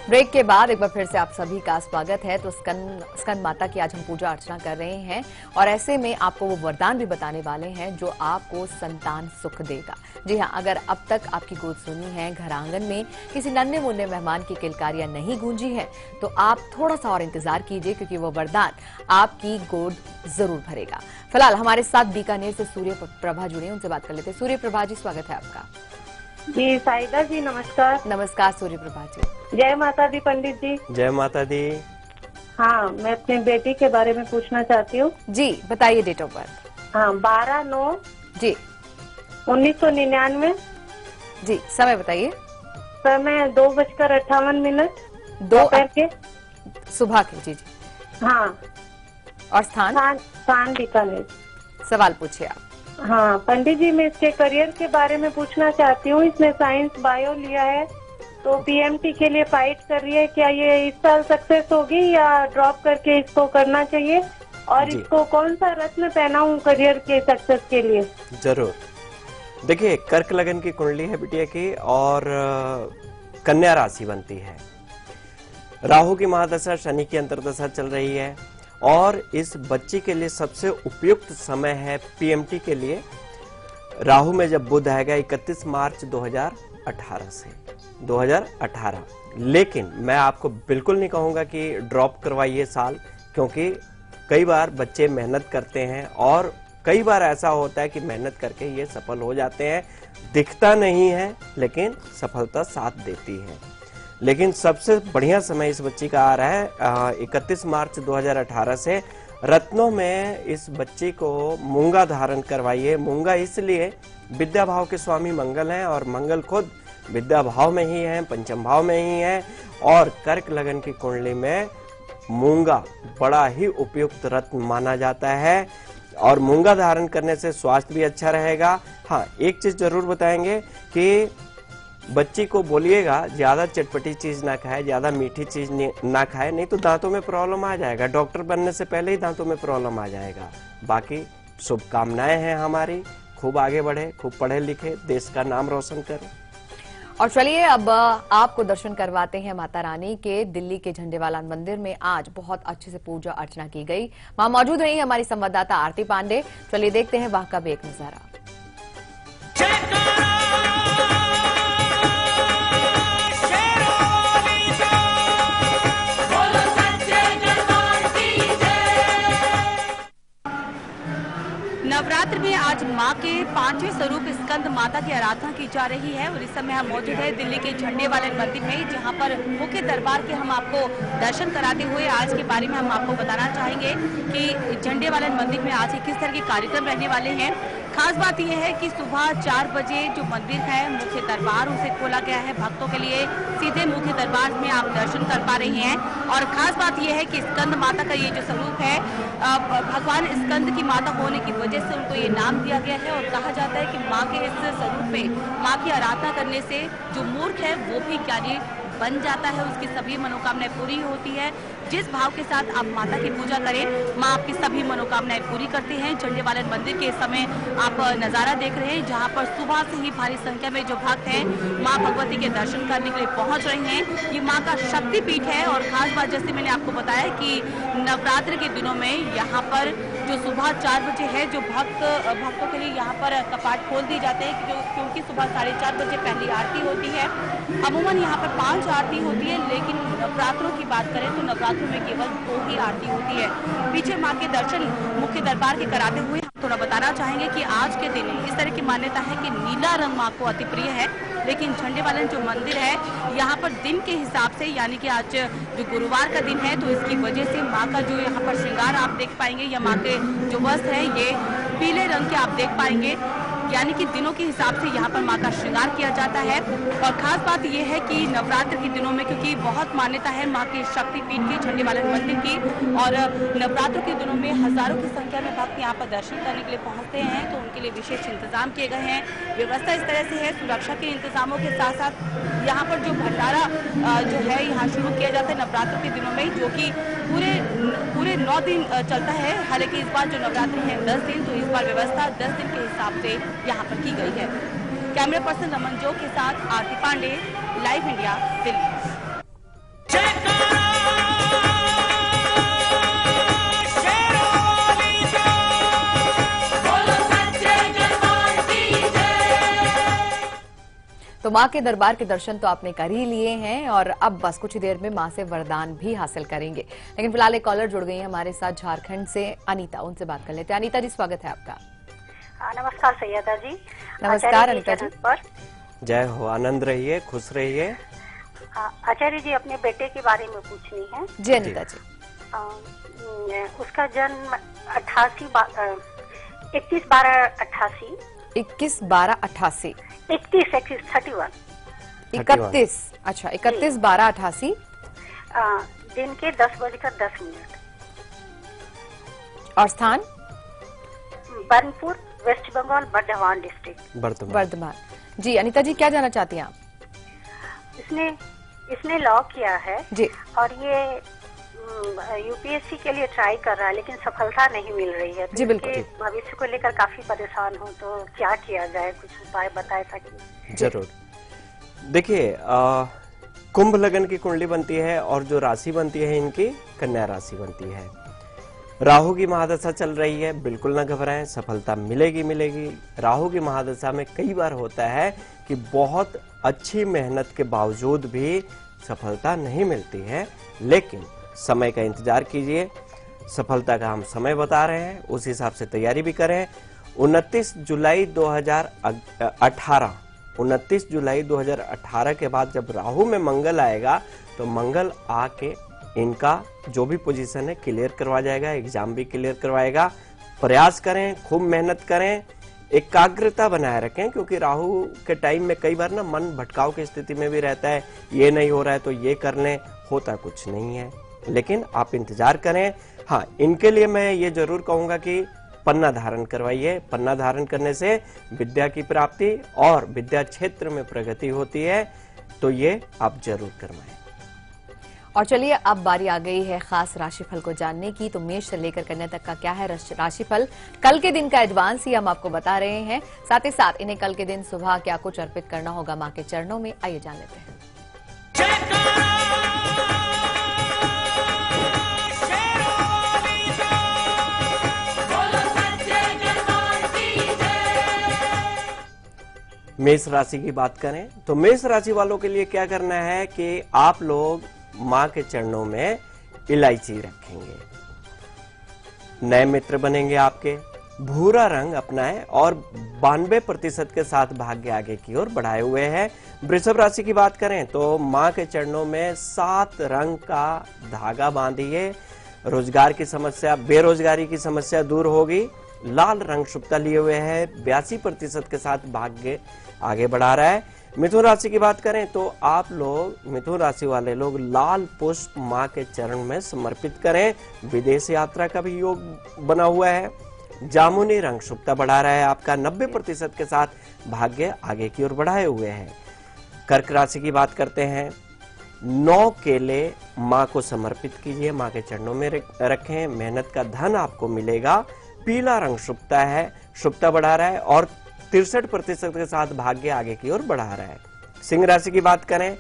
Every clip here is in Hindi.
ब्रेक के बाद एक बार फिर से आप सभी का स्वागत है। तो स्कंद माता की आज हम पूजा अर्चना कर रहे हैं और ऐसे में आपको वो वरदान भी बताने वाले हैं जो आपको संतान सुख देगा। जी हाँ, अगर अब तक आपकी गोद सुनी है, घर आंगन में किसी नन्हे मुन्ने मेहमान की किलकारियां नहीं गूंजी है, तो आप थोड़ा सा और इंतजार कीजिए, क्योंकि वो वरदान आपकी गोद जरूर भरेगा। फिलहाल हमारे साथ बीकानेर से सूर्य प्रभा जुड़े, उनसे बात कर लेते हैं। सूर्य प्रभा जी, स्वागत है आपका। जी साइदा जी, नमस्कार। नमस्कार सूर्य प्रभा जी। जय माता दी पंडित जी। जय माता दी। हाँ, मैं अपनी बेटी के बारे में पूछना चाहती हूँ। जी बताइए, डेट ऑफ बर्थ। हाँ, 12/9 जी 1999। जी समय बताइए। समय 2:58 दोपहर के सुबह के। जी जी। हाँ। और स्थान बीकानेर। सवाल पूछिए आप। हाँ पंडित जी, मैं इसके करियर के बारे में पूछना चाहती हूँ। इसने साइंस बायो लिया है, तो पीएमटी के लिए फाइट कर रही है। क्या ये इस साल सक्सेस होगी या ड्रॉप करके इसको करना चाहिए? और इसको कौन सा रत्न पहनाऊं करियर के सक्सेस के लिए? जरूर। देखिए, कर्क लगन की कुंडली है बिटिया की और कन्या राशि बनती है। राहु की महादशा, शनि की अंतर्दशा चल रही है और इस बच्ची के लिए सबसे उपयुक्त समय है पीएमटी के लिए। राहु में जब बुध आएगा 31 मार्च 2018 से 2018। लेकिन मैं आपको बिल्कुल नहीं कहूंगा कि ड्रॉप करवाइए साल, क्योंकि कई बार बच्चे मेहनत करते हैं और कई बार ऐसा होता है कि मेहनत करके ये सफल हो जाते हैं। दिखता नहीं है लेकिन सफलता साथ देती है। लेकिन सबसे बढ़िया समय इस बच्ची का आ रहा है 31 मार्च 2018 से। रत्नों में इस बच्ची को मूंगा धारण करवाइए। मूंगा इसलिए, विद्या भाव के स्वामी मंगल हैं और मंगल खुद विद्या भाव में ही है, पंचम भाव में ही है। और कर्क लगन की कुंडली में मूंगा बड़ा ही उपयुक्त रत्न माना जाता है और मूंगा धारण करने से स्वास्थ्य भी अच्छा रहेगा। हाँ, एक चीज जरूर बताएंगे कि बच्ची को बोलिएगा ज्यादा चटपटी चीज ना खाए, ज्यादा मीठी चीज ना खाए, नहीं तो दांतों में प्रॉब्लम आ जाएगा। डॉक्टर बनने से पहले ही दांतों में प्रॉब्लम आ जाएगा। बाकी शुभकामनाएं हैं हमारी, खूब आगे बढ़े, खूब पढ़े लिखे, देश का नाम रोशन करें। और चलिए अब आपको दर्शन करवाते हैं माता रानी के। दिल्ली के झंडेवाला मंदिर में आज बहुत अच्छे से पूजा अर्चना की गई। वहां मौजूद रही हमारी संवाददाता आरती पांडे। चलिए देखते हैं वहां का भी एक नजारा। नवरात्र में आज मां के 5वें स्वरूप स्कंद माता की आराधना की जा रही है और इस समय हम मौजूद है दिल्ली के झंडे वाले मंदिर में, जहां पर मुख्य दरबार के हम आपको दर्शन कराते हुए आज के बारे में हम आपको बताना चाहेंगे कि झंडे वाले मंदिर में आज किस तरह के कार्यक्रम रहने वाले हैं। खास बात यह है कि सुबह 4 बजे जो मंदिर है मुख्य दरबार उसे खोला गया है भक्तों के लिए। सीधे मुख्य दरबार में आप दर्शन कर पा रहे हैं। और खास बात यह है कि स्कंद माता का ये जो स्वरूप है, भगवान स्कंद की माता होने की वजह से उनको ये नाम दिया गया है। और कहा जाता है कि माँ के इस स्वरूप में माँ की आराधना करने से जो मूर्ख है वो भी ज्ञानी बन जाता है, उसकी सभी मनोकामनाएं पूरी होती है। जिस भाव के साथ आप माता की पूजा करें, माँ आपकी सभी मनोकामनाएं पूरी करती हैं। झंडे वाले मंदिर के समय आप नजारा देख रहे हैं, जहां पर सुबह से ही भारी संख्या में जो भक्त हैं माँ भगवती के दर्शन करने के लिए पहुंच रहे हैं। ये माँ का शक्तिपीठ है और खास बात जैसे मैंने आपको बताया कि नवरात्र के दिनों में यहाँ पर जो सुबह 4 बजे है, जो भक्तों के लिए यहाँ पर कपाट खोल दिए जाते हैं, क्योंकि सुबह 4:30 बजे पहली आरती होती है। अमूमन यहाँ पर 5 आरती होती है, लेकिन नवरात्रों की बात करें तो नवरात्रों में केवल 2 ही आरती होती है। पीछे माँ के दर्शन मुख्य दरबार के कराते हुए हम थोड़ा बताना चाहेंगे कि आज के दिन इस तरह की मान्यता है कि नीला रंग माँ को अति प्रिय है। लेकिन झंडे वाले जो मंदिर है यहाँ पर दिन के हिसाब से, यानी कि आज जो गुरुवार का दिन है, तो इसकी वजह से माँ का जो यहाँ पर श्रृंगार आप देख पाएंगे या माँ के जो वस्त्र है ये पीले रंग के आप देख पाएंगे। यानी कि दिनों के हिसाब से यहाँ पर माँ का श्रृंगार किया जाता है। और खास बात यह है कि नवरात्र के दिनों में, क्योंकि बहुत मान्यता है माँ के शक्तिपीठ की, झंडे वाले मंदिर की, और नवरात्र के दिनों में हजारों की संख्या में भक्त यहाँ पर दर्शन करने के लिए पहुँचते हैं, तो उनके लिए विशेष इंतजाम किए गए हैं। व्यवस्था इस तरह से है, सुरक्षा के इंतजामों के साथ साथ यहाँ पर जो भंडारा जो है यहाँ शुरू किया जाता है नवरात्र के दिनों में, जो कि पूरे 9 दिन चलता है। हालांकि इस बार जो नवरात्रि है 10 दिन, तो इस बार व्यवस्था 10 दिन के हिसाब से यहाँ पर की गई है। कैमरा पर्सन रमन जो के साथ आरती पांडे, लाइव इंडिया, दिल्ली। तो माँ के दरबार के दर्शन तो आपने कर ही लिए हैं और अब बस कुछ ही देर में माँ से वरदान भी हासिल करेंगे। लेकिन फिलहाल एक कॉलर जुड़ गई है हमारे साथ झारखंड से, अनीता, उनसे बात कर लेते हैं। अनीता जी, स्वागत है आपका। नमस्कार सैयदा जी। नमस्कार अनीता जी। जय हो, आनंद रहिए, खुश रहिए। आचार्य जी, अपने बेटे के बारे में पूछनी है। जी अनीता जी। उसका जन्म 21/12/88। 21/12/88। 31। 31। अच्छा, 31/12/88 दिन के 10:10। और स्थान बर्नपुर, वेस्ट बंगाल, बर्धमान डिस्ट्रिक्ट, वर्धमान। जी अनीता जी, क्या जानना चाहती हैं आप? इसने लॉ किया है जी, और ये यूपीएससी के लिए ट्राई कर रहा है, लेकिन सफलता नहीं मिल रही है। जी बिल्कुल। भविष्य को लेकर काफी परेशान हूँ, तो क्या किया जाए, कुछ उपाय बताए ताकि। जरूर। देखिए, कुंभ लगन की कुंडली बनती है और जो राशि बनती है इनकी कन्या राशि बनती है। राहु की महादशा चल रही है, बिल्कुल ना घबराएं, सफलता मिलेगी मिलेगी। राहु की महादशा में कई बार होता है कि बहुत अच्छी मेहनत के बावजूद भी सफलता नहीं मिलती है, लेकिन समय का इंतजार कीजिए। सफलता का हम समय बता रहे हैं, उस हिसाब से तैयारी भी करें। 29 जुलाई 2018 के बाद जब राहु में मंगल आएगा तो मंगल आके इनका जो भी पोजीशन है क्लियर करवा जाएगा, एग्जाम भी क्लियर करवाएगा। प्रयास करें, खूब मेहनत करें, एकाग्रता बनाए रखें, क्योंकि राहु के टाइम में कई बार ना मन भटकाव की स्थिति में भी रहता है। ये नहीं हो रहा है तो ये कर लें, होता कुछ नहीं है, लेकिन आप इंतजार करें। हाँ, इनके लिए मैं ये जरूर कहूंगा कि पन्ना धारण करवाइए। पन्ना धारण करने से विद्या की प्राप्ति और विद्या क्षेत्र में प्रगति होती है, तो ये आप जरूर करवाएं। और चलिए अब बारी आ गई है खास राशिफल को जानने की। तो मेष से लेकर कन्या तक का क्या है राशिफल, कल के दिन का एडवांस ही हम आपको बता रहे हैं। साथ ही साथ इन्हें कल के दिन सुबह क्या कुछ अर्पित करना होगा मां के चरणों में, आइए जान लेते हैं। मेष राशि की बात करें तो मेष राशि वालों के लिए क्या करना है कि आप लोग मां के चरणों में इलायची रखेंगे, नए मित्र बनेंगे आपके। भूरा रंग अपनाएं और 92% के साथ भाग्य आगे की ओर बढ़ाए हुए हैं। वृषभ राशि की बात करें तो मां के चरणों में 7 रंग का धागा बांधिए। रोजगार की समस्या, बेरोजगारी की समस्या दूर होगी। लाल रंग शुभता लिए हुए है, 82% के साथ भाग्य आगे बढ़ा रहा है। मिथुन राशि की बात करें तो आप लोग, मिथुन राशि वाले लोग, लाल पुष्प मां के चरण में समर्पित करें। विदेश यात्रा का भी योग बना हुआ है। जामुनी रंग शुभता बढ़ा रहा है आपका, 90% के साथ भाग्य आगे की ओर बढ़ाए हुए हैं। कर्क राशि की बात करते हैं, 9 केले मां को समर्पित कीजिए, मां के चरणों में रखें। मेहनत का धन आपको मिलेगा। पीला रंग शुभता है, शुभता बढ़ा रहा है और 63% के साथ भाग्य आगे की ओर बढ़ा रहा है। सिंह राशि की बात करें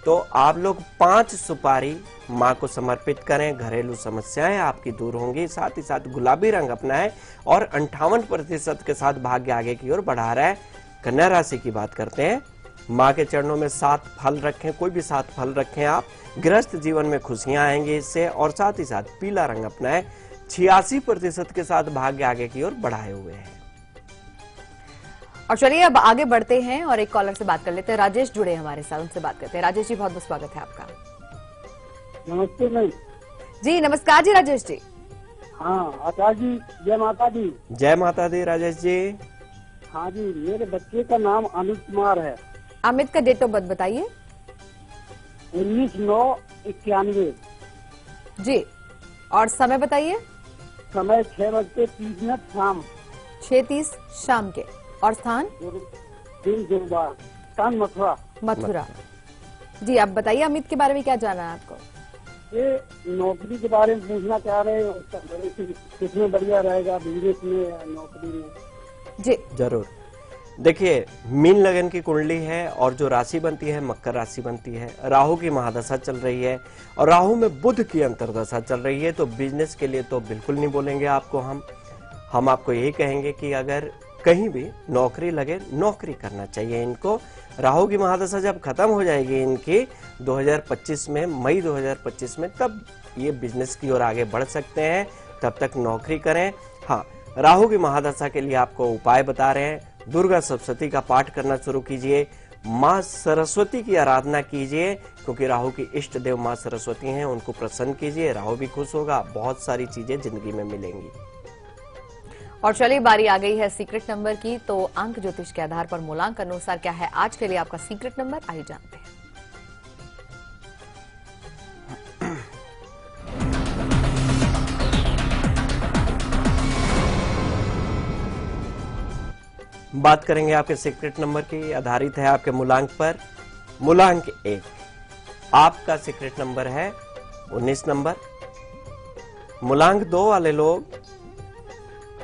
तो आप लोग 5 सुपारी मां को समर्पित करें, घरेलू समस्याएं आपकी दूर होंगी। साथ ही साथ गुलाबी रंग अपनाएं और 58% के साथ भाग्य आगे की ओर बढ़ा रहा है। कन्या राशि की बात करते हैं, मां के चरणों में 7 फल रखें, कोई भी 7 फल रखें आप, गृहस्थ जीवन में खुशियां आएंगी इससे। और साथ ही साथ पीला रंग अपनाएं, 86% के साथ भाग्य आगे की ओर बढ़ाए हुए हैं। और चलिए अब आगे बढ़ते हैं और एक कॉलर से बात कर लेते हैं। राजेश जुड़े हमारे साथ, उनसे बात करते हैं। राजेश जी, बहुत बहुत स्वागत है आपका। नमस्ते मैम। जी नमस्कार जी राजेश जी। हाँ आचार्य जी, जय माता दी। जय माता दी राजेश जी। हाँ जी, मेरे बच्चे का नाम अमित कुमार है। अमित का डेट ऑफ बर्थ बताइए। 19/9/91। जी, और समय बताइए। समय 6:30 शाम। 6:30 शाम के। और स्थान दिन गुरुवार, स्थान मथुरा। मथुरा। जी, आप बताइए अमित के बारे में क्या जाना है आपको? ये नौकरी के बारे में पूछना चाह रहे हैं, उसका भविष्य कितने बढ़िया रहेगा, बिजनेस में या नौकरी में? जी जरूर। देखिए, मीन लगन की कुंडली है और जो राशि बनती है मकर राशि बनती है। राहु की महादशा चल रही है और राहु में बुध की अंतर्दशा चल रही है, तो बिजनेस के लिए तो बिल्कुल नहीं बोलेंगे आपको हम आपको यही कहेंगे कि अगर कहीं भी नौकरी लगे, नौकरी करना चाहिए इनको। राहु की महादशा जब खत्म हो जाएगी इनकी 2025 में, मई 2025 में, तब ये बिजनेस की ओर आगे बढ़ सकते हैं। तब तक नौकरी करें। हाँ, राहु की महादशा के लिए आपको उपाय बता रहे हैं। दुर्गा सप्तशती का पाठ करना शुरू कीजिए। माँ सरस्वती की आराधना कीजिए, क्योंकि राहु की इष्ट देव माँ सरस्वती हैं, उनको प्रसन्न कीजिए। राहु भी खुश होगा, बहुत सारी चीजें जिंदगी में मिलेंगी। और चलिए, बारी आ गई है सीक्रेट नंबर की। तो अंक ज्योतिष के आधार पर मूलांक अनुसार क्या है आज के लिए आपका सीक्रेट नंबर, आइए जानते हैं। बात करेंगे आपके सीक्रेट नंबर की, आधारित है आपके मूलांक पर। मूलांक 1, आपका सीक्रेट नंबर है 19 नंबर। मूलांक 2 वाले लोग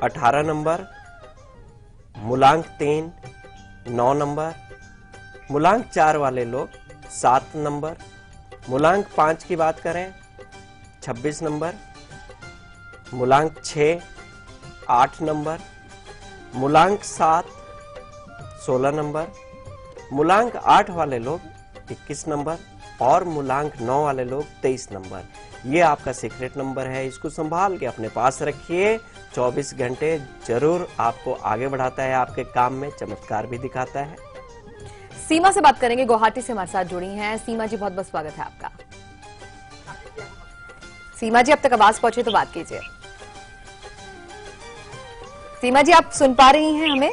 18 नंबर। मूलांक 3 9 नंबर। मूलांक 4 वाले लोग 7 नंबर। मूलांक 5 की बात करें 26 नंबर। मूलांक 6 8 नंबर। मूलांक 7 16 नंबर। मूलांक 8 वाले लोग 21 नंबर और मूलांक 9 वाले लोग 23 नंबर। ये आपका सीक्रेट नंबर है, इसको संभाल के अपने पास रखिए। 24 घंटे जरूर आपको आगे बढ़ाता है, आपके काम में चमत्कार भी दिखाता है। सीमा से बात करेंगे, गुवाहाटी से हमारे साथ जुड़ी हैं। सीमा जी, बहुत बहुत स्वागत है आपका। सीमा जी, अब तक आवाज पहुंचे तो बात कीजिए। सीमा जी, आप सुन पा रही हैं हमें?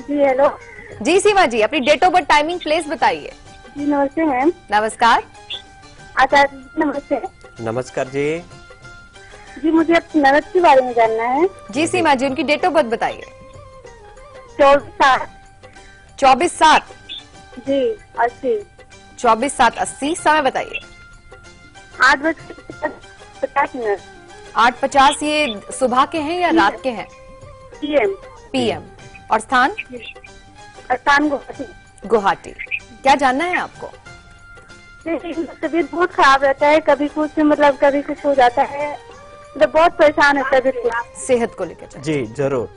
जी हेलो। जी सीमा जी, अपनी date of birth, timing, place बताइए। जी नमस्ते मैम। नमस्कार। आचार्य नमस्ते। नमस्कार जी। जी मुझे अपनी ननद के बारे में जानना है। जी सीमा जी, उनकी डेट ऑफ बर्थ बताइए। 24/7। 24/7। जी 80। 24/7/80। समय बताइए। 8:50। 8:50। ये सुबह के हैं या रात के हैं? PM। PM। और स्थान? स्थान गुवाहाटी। गुवाहाटी। क्या जानना है आपको? तबीयत बहुत खराब रहता है, कभी कुछ मतलब कभी कुछ हो जाता है, मतलब बहुत परेशान है तबीयत, सेहत को लेकर। जी जरूर।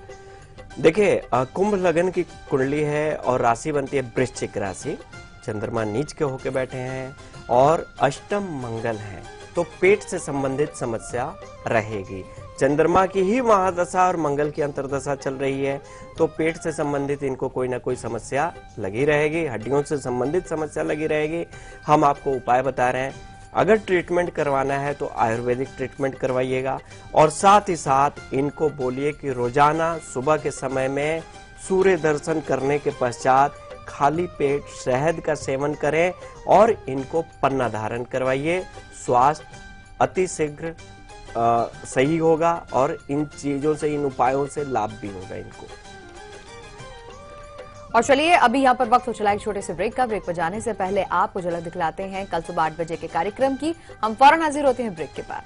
देखिए, कुंभ लगन की कुंडली है और राशि बनती है वृश्चिक राशि। चंद्रमा नीच के होके बैठे हैं और अष्टम मंगल है, तो पेट से संबंधित समस्या रहेगी। चंद्रमा की ही महादशा और मंगल की अंतर्दशा चल रही है, तो पेट से संबंधित इनको कोई ना कोई समस्या लगी रहेगी, हड्डियों से संबंधित समस्या लगी रहेगी। हम आपको उपाय बता रहे हैं। अगर ट्रीटमेंट करवाना है तो आयुर्वेदिक ट्रीटमेंट करवाइएगा, और साथ ही साथ इनको बोलिए कि रोजाना सुबह के समय में सूर्य दर्शन करने के पश्चात खाली पेट शहद का सेवन करें और इनको पन्ना धारण करवाइए। स्वास्थ्य अति शीघ्र सही होगा और इन चीजों से, इन उपायों से लाभ भी होगा इनको। और चलिए, अभी यहाँ पर वक्त हो चला एक छोटे से ब्रेक का। ब्रेक पर जाने से पहले आपको झलक दिखलाते हैं कल सुबह 8 बजे के कार्यक्रम की। हम फौरन हाजिर होते हैं ब्रेक के बाद।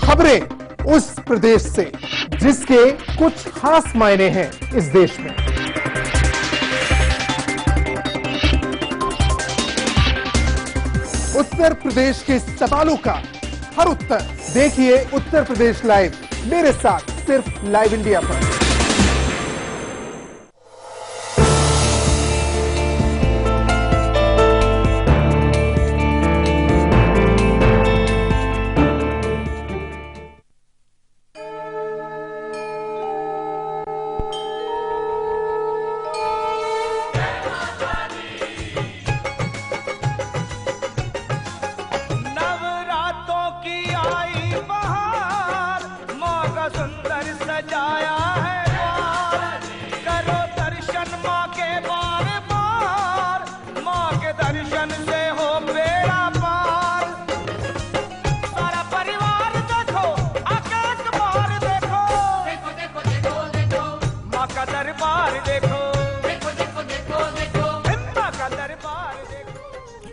खबरें उस प्रदेश से जिसके कुछ खास मायने हैं इस देश में। उत्तर प्रदेश के सवालों का हर उत्तर देखिए उत्तर प्रदेश लाइव, मेरे साथ सिर्फ लाइव इंडिया पर।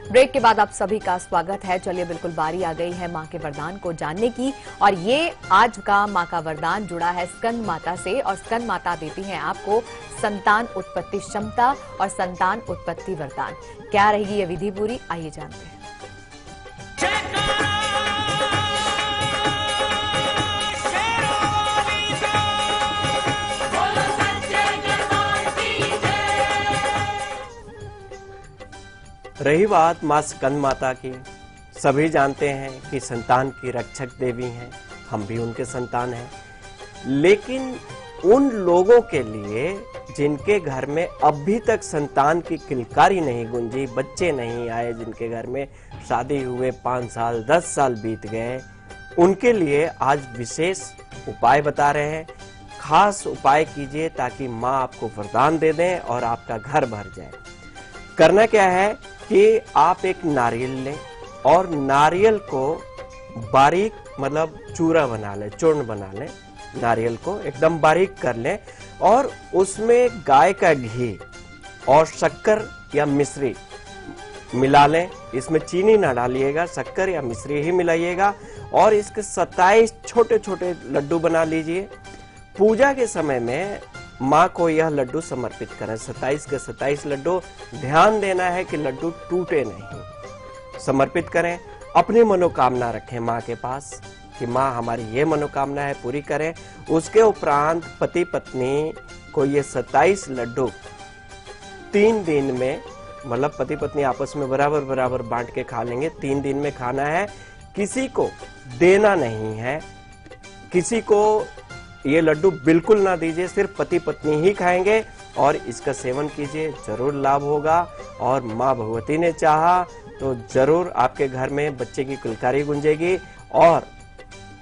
ब्रेक के बाद आप सभी का स्वागत है। चलिए बिल्कुल बारी आ गई है मां के वरदान को जानने की, और ये आज का मां का वरदान जुड़ा है स्कंद माता से, और स्कंद माता देती हैं आपको संतान उत्पत्ति क्षमता और संतान उत्पत्ति वरदान। क्या रहेगी ये विधि पूरी, आइए जानते हैं। रही बात मां स्कंद माता की, सभी जानते हैं कि संतान की रक्षक देवी हैं, हम भी उनके संतान हैं। लेकिन उन लोगों के लिए जिनके घर में अभी तक संतान की किलकारी नहीं गूंजी, बच्चे नहीं आए, जिनके घर में शादी हुए 5 साल 10 साल बीत गए, उनके लिए आज विशेष उपाय बता रहे हैं। खास उपाय कीजिए ताकि मां आपको वरदान दे दें और आपका घर भर जाए। करना क्या है कि आप एक नारियल लें और नारियल को बारीक मतलब चूरा बना लें, चूर्ण बना लें, नारियल को एकदम बारीक कर लें और उसमें गाय का घी और शक्कर या मिश्री मिला लें। इसमें चीनी ना डालिएगा, शक्कर या मिश्री ही मिलाइएगा और इसके 27 छोटे छोटे लड्डू बना लीजिए। पूजा के समय में माँ को यह लड्डू समर्पित करें, 27 के 27 लड्डू। ध्यान देना है कि लड्डू टूटे नहीं। समर्पित करें, अपनी मनोकामना रखें माँ के पास कि माँ हमारी ये मनोकामना है पूरी करें। उसके उपरांत पति पत्नी को ये 27 लड्डू 3 दिन में, मतलब पति पत्नी आपस में बराबर बराबर बांट के खा लेंगे। 3 दिन में खाना है, किसी को देना नहीं है, किसी को ये लड्डू बिल्कुल ना दीजिए, सिर्फ पति पत्नी ही खाएंगे और इसका सेवन कीजिए, जरूर लाभ होगा। और माँ भगवती ने चाहा तो जरूर आपके घर में बच्चे की किलकारी गूंजेगी। और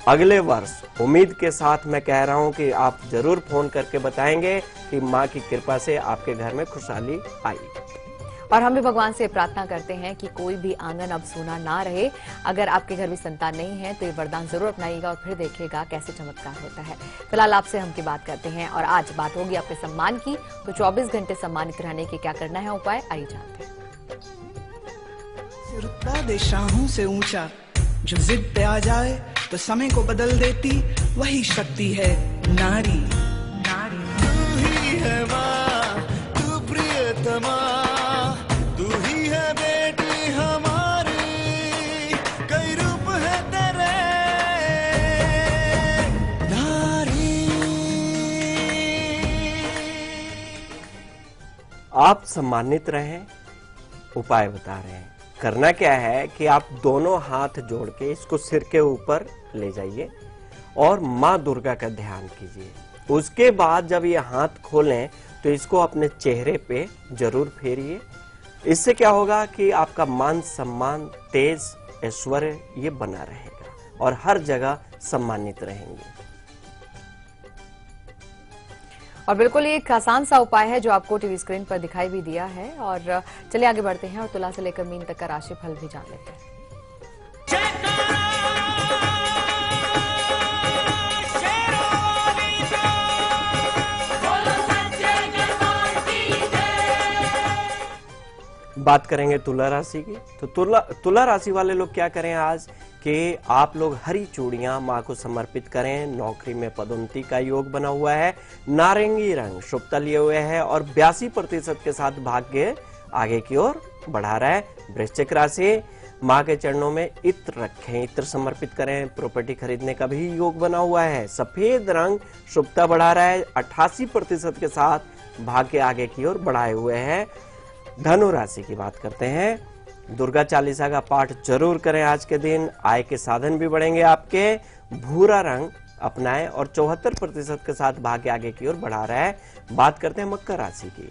अगले वर्ष उम्मीद के साथ मैं कह रहा हूं कि आप जरूर फोन करके बताएंगे कि माँ की कृपा से आपके घर में खुशहाली आई। और हम भी भगवान से प्रार्थना करते हैं कि कोई भी आंगन अब सूना ना रहे। अगर आपके घर में संतान नहीं है तो ये वरदान जरूर अपनाइएगा और फिर देखिएगा कैसे चमत्कार होता है। फिलहाल आपसे हम की बात करते हैं और आज बात होगी आपके सम्मान की। तो 24 घंटे सम्मानित रहने के क्या करना है उपाय, आइए जानते हैं। रुतबा दे शाहों से ऊंचा, जो जिद पे आ जाए तो समय को बदल देती वही शक्ति है नारी। नारी तू ही है माँ, तू प्रियतमा, तू ही है बेटी हमारी, कई रूप है तेरे नारी। आप सम्मानित रहें, उपाय बता रहे हैं। करना क्या है कि आप दोनों हाथ जोड़ के इसको सिर के ऊपर ले जाइए और माँ दुर्गा का ध्यान कीजिए। उसके बाद जब ये हाथ खोलें तो इसको अपने चेहरे पे जरूर फेरिए। इससे क्या होगा कि आपका मान सम्मान, तेज, ऐश्वर्य ये बना रहेगा और हर जगह सम्मानित रहेंगे। और बिल्कुल ये एक आसान सा उपाय है जो आपको टीवी स्क्रीन पर दिखाई भी दिया है। और चलिए आगे बढ़ते हैं और तुला से लेकर मीन तक का राशिफल भी जान लेते हैं। बात करेंगे तुला राशि की। तो तुला राशि वाले लोग क्या करें आज कि आप लोग हरी चूड़ियां मां को समर्पित करें। नौकरी में पदोन्नति का योग बना हुआ है, नारंगी रंग शुभता लिए हुए है और 82% के साथ भाग्य आगे की ओर बढ़ा रहा है। वृश्चिक राशि, मां के चरणों में इत्र रखें, इत्र समर्पित करें। प्रॉपर्टी खरीदने का भी योग बना हुआ है। सफेद रंग शुभता बढ़ा रहा है, 88% के साथ भाग्य आगे की ओर बढ़ाए हुए है। धनु राशि की बात करते हैं। दुर्गा चालीसा का पाठ जरूर करें आज के दिन, आय के साधन भी बढ़ेंगे आपके। भूरा रंग अपनाएं और 74% के साथ भाग्य आगे की ओर बढ़ा रहा है। बात करते हैं मकर राशि की।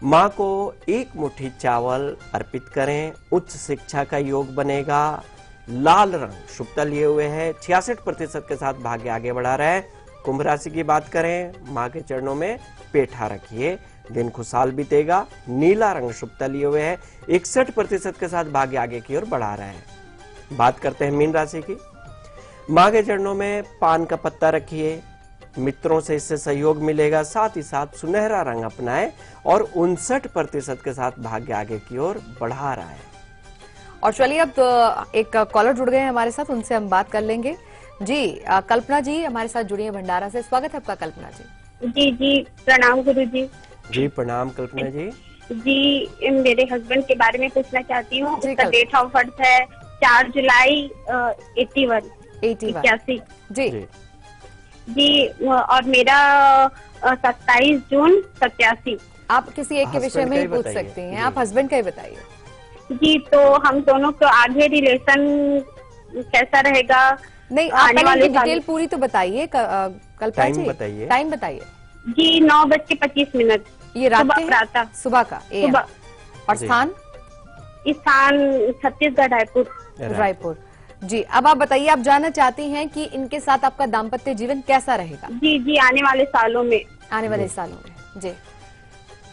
माँ को 1 मुट्ठी चावल अर्पित करें, उच्च शिक्षा का योग बनेगा। लाल रंग शुभता लिए हुए है, 66% के साथ भाग्य आगे बढ़ा रहा है। कुंभ राशि की बात करें, माँ के चरणों में पेठा रखिए, दिन खुशहाल बीतेगा। नीला रंग शुभता लिए हुए है, 61% के साथ भाग्य आगे की ओर बढ़ा रहा है। बात करते हैं मीन राशि की। माँ के चरणों में पान का पत्ता रखिए, मित्रों से इससे सहयोग मिलेगा, साथ ही साथ सुनहरा रंग अपनाएं और 59% के साथ भाग्य आगे की ओर बढ़ा रहा है। और चलिए अब तो एक कॉलर जुड़ गए हैं हमारे साथ, उनसे हम बात कर लेंगे। जी कल्पना जी हमारे साथ जुड़ी है भंडारा से, स्वागत है आपका कल्पना जी। जी जी प्रणाम गुरु जी। जी प्रणाम कल्पना जी। जी मेरे हस्बैंड के बारे में पूछना चाहती हूँ। उसका डेट ऑफ बर्थ है 4 जुलाई 81। जी जी और मेरा 27 जून 87। आप किसी एक के विषय में ही पूछ सकते हैं, आप हस्बैंड का ही बताइए। जी तो हम दोनों को आगे रिलेशन कैसा रहेगा? नहीं आने वाले डिटेल पूरी तो बताइए कल्पना जी, बताइए, टाइम बताइए। जी 9:25। ये रात सुबह का AM। और स्थान छत्तीसगढ़ रायपुर। जी अब आप बताइए, आप जानना चाहती हैं कि इनके साथ आपका दाम्पत्य जीवन कैसा रहेगा? जी जी आने वाले सालों में जी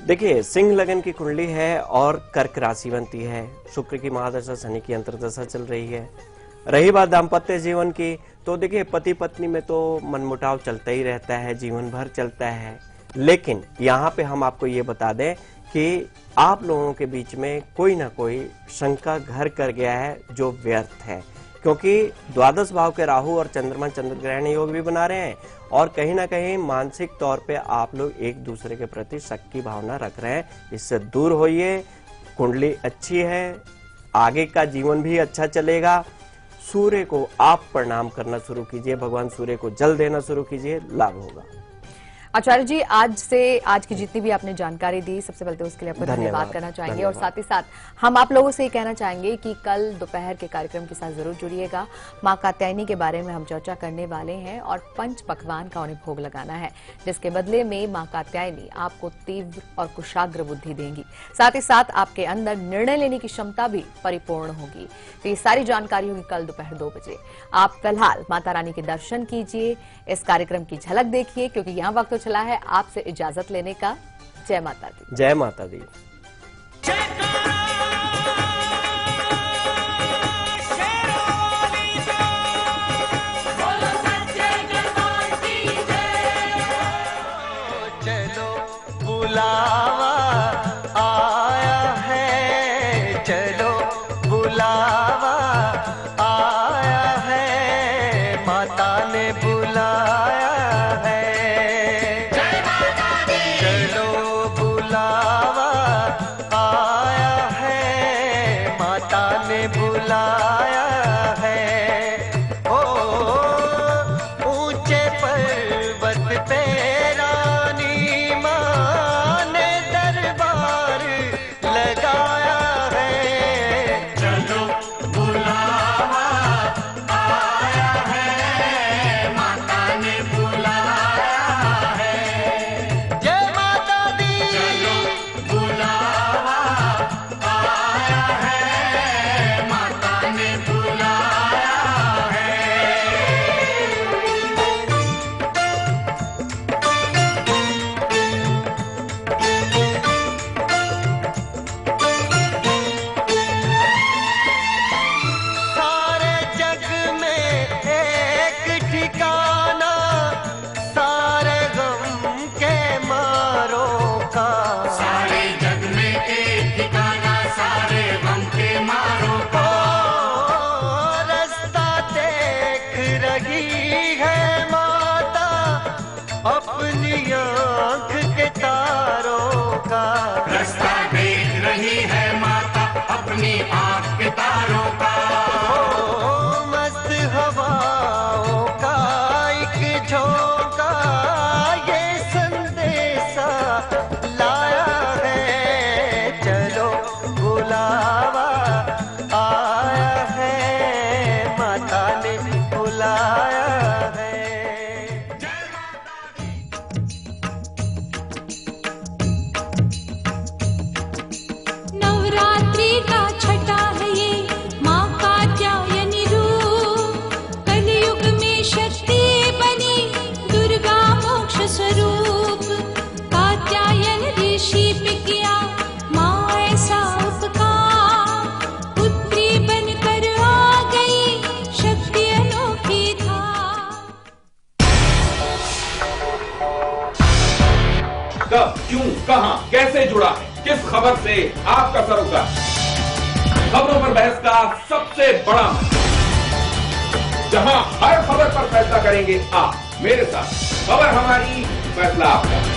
देखिए सिंह लगन की कुंडली है और कर्क राशि बनती है। शुक्र की महादशा, शनि की अंतर्दशा चल रही है। रही बात दाम्पत्य जीवन की, तो देखिए पति पत्नी में तो मनमुटाव चलता ही रहता है, जीवन भर चलता है। लेकिन यहाँ पे हम आपको ये बता दें कि आप लोगों के बीच में कोई ना कोई शंका घर कर गया है जो व्यर्थ है, क्योंकि द्वादश भाव के राहु और चंद्रमा चंद्र ग्रहण योग भी बना रहे हैं और कहीं ना कहीं मानसिक तौर पे आप लोग एक दूसरे के प्रति शक की भावना रख रहे हैं। इससे दूर होइए, कुंडली अच्छी है, आगे का जीवन भी अच्छा चलेगा। सूर्य को आप प्रणाम करना शुरू कीजिए, भगवान सूर्य को जल देना शुरू कीजिए, लाभ होगा। आचार्य जी आज की जितनी भी आपने जानकारी दी, सबसे पहले तो उसके लिए आपको धन्यवाद करना चाहेंगे और साथ ही साथ हम आप लोगों से ये कहना चाहेंगे कि कल दोपहर के कार्यक्रम के साथ जरूर जुड़िएगा। मां कात्यायनी के बारे में हम चर्चा करने वाले हैं और पंच पकवान का उन्हें भोग लगाना है, जिसके बदले में मां कात्यायनी आपको तीव्र और कुशाग्र बुद्धि देंगी। साथ ही साथ आपके अंदर निर्णय लेने की क्षमता भी परिपूर्ण होगी। तो ये सारी जानकारी होगी कल दोपहर 2 बजे। आप फिलहाल माता रानी के दर्शन कीजिए, इस कार्यक्रम की झलक देखिए, क्योंकि यहाँ वक्त चला है आपसे इजाजत लेने का। जय माता दी। जय माता दी। चलो बुलावा आया है, चलो बुलावा आया है, माता ने बुलाया है। बुलाया है। ओ ऊंचे पर्वत पे रानी मां ने दर कहां कैसे जुड़ा है, किस खबर से आपका सरोकार। खबरों पर बहस का सबसे बड़ा मंच, जहां हर खबर पर फैसला करेंगे आप मेरे साथ। खबर हमारी, फैसला आपका।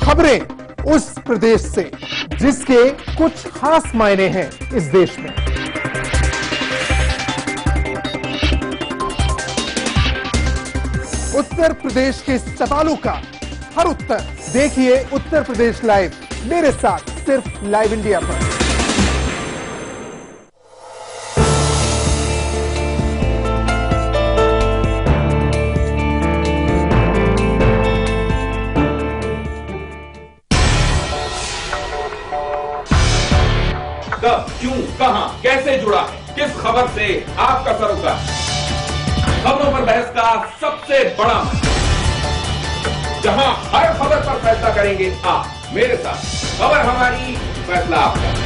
खबरें उस प्रदेश से जिसके कुछ खास मायने हैं इस देश में। उत्तर प्रदेश के सवालों का हर उत्तर देखिए उत्तर प्रदेश लाइव मेरे साथ सिर्फ लाइव इंडिया पर। कब, क्यों, कहां, कैसे जुड़ा है, किस खबर से आपका सरोकार। खबरों पर बहस का सबसे बड़ा मंच, जहां हर खबर पर फैसला करेंगे आप मेरे साथ। खबर हमारी, फैसला आपका।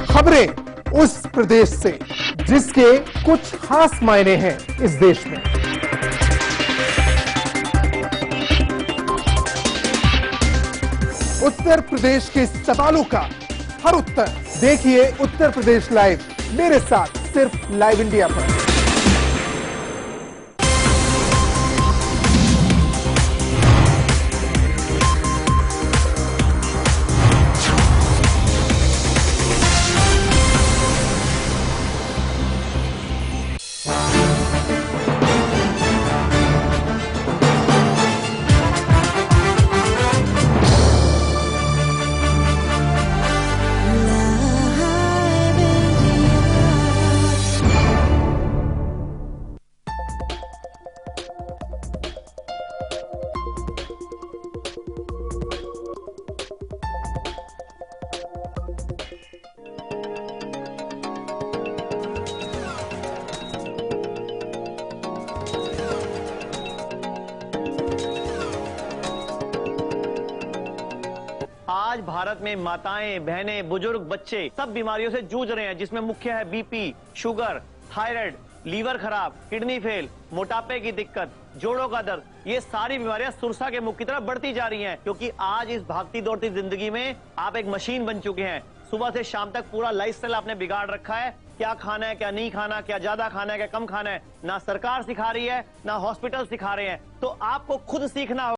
खबरें उस प्रदेश से जिसके कुछ खास मायने हैं इस देश में। उत्तर प्रदेश के सवालों का हर उत्तर देखिए उत्तर प्रदेश लाइव मेरे साथ सिर्फ लाइव इंडिया पर। आज भारत में माताएं, बहनें, बुजुर्ग, बच्चे सब बीमारियों से जूझ रहे हैं, जिसमें मुख्य है बीपी, शुगर, थायराइड, लीवर खराब, किडनी फेल, मोटापे की दिक्कत, जोड़ों का दर्द। ये सारी बीमारियां सुरसा के मुख की तरफ बढ़ती जा रही हैं, क्योंकि आज इस भागती दौड़ती जिंदगी में आप एक मशीन बन चुके हैं। सुबह से शाम तक पूरा लाइफस्टाइल आपने बिगाड़ रखा है। क्या खाना है, क्या नहीं खाना, क्या ज्यादा खाना है, क्या कम खाना है, ना सरकार सिखा रही है, ना हॉस्पिटल सिखा रहे हैं। तो आपको खुद सीखना होगा।